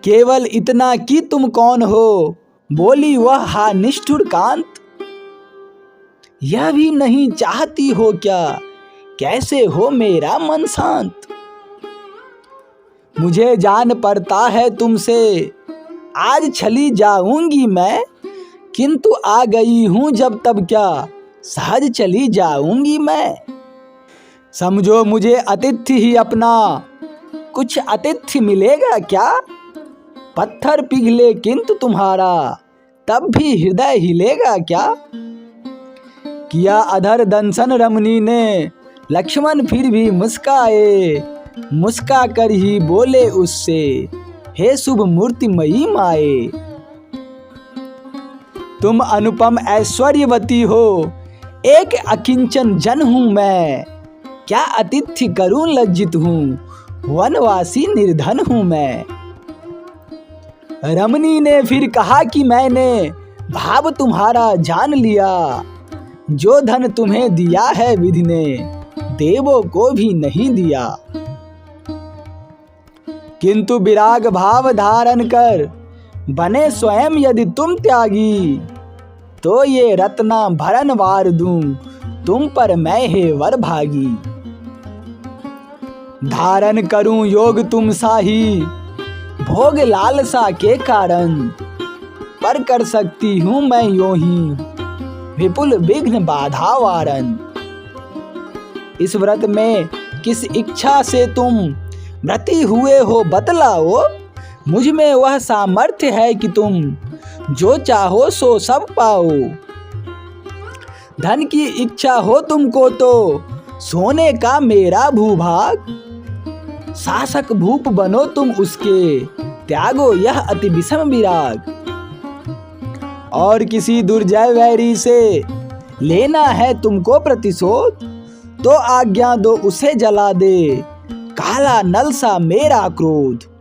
केवल इतना कि तुम कौन हो, बोली वह हा निष्ठुर कांत। यह भी नहीं चाहती हो क्या, कैसे हो मेरा मन शांत। मुझे जान पड़ता है तुमसे, आज चली जाऊंगी मैं, किंतु आ गई हूं जब तब क्या, सहज चली जाऊंगी मैं। समझो मुझे अतिथि ही अपना, कुछ अतिथि मिलेगा क्या। पत्थर पिघले किंतु तुम्हारा, तब भी हृदय हिलेगा क्या। किया अधर दंसन रमणी ने, लक्ष्मण फिर भी मुस्काए, मुस्का कर ही बोले उससे, हे शुभ मूर्तिमयी माए। तुम अनुपम ऐश्वर्यवती हो, एक अकिंचन जन हूं मैं, क्या अतिथि करूं लज्जित हूं, वनवासी निर्धन हूं मैं। रमणी ने फिर कहा कि मैंने भाव तुम्हारा जान लिया, जो धन तुम्हें दिया है विधि ने, देवों को भी नहीं दिया। किंतु विराग भाव धारण कर, बने स्वयं यदि तुम त्यागी, तो ये रत्ना भरन वार दूं, तुम पर मैं हे वर भागी। धारण करूं योग तुम साही, भोग लालसा के कारण, पर कर सकती हूं मैं यों ही, विपुल विघ्न बाधा वारन। इस व्रत में किस इच्छा से तुम व्रती हुए हो बतलाओ, मुझ में वह सामर्थ्य है कि तुम जो चाहो सो सब पाओ। धन की इच्छा हो तुमको तो, सोने का मेरा भूभाग, शासक भूप बनो तुम उसके, त्यागो यह अति विषम विराग। और किसी दुर्जय वैरी से लेना है तुमको प्रतिशोध, तो आज्ञा दो उसे जला दे, काला नल सा मेरा क्रोध।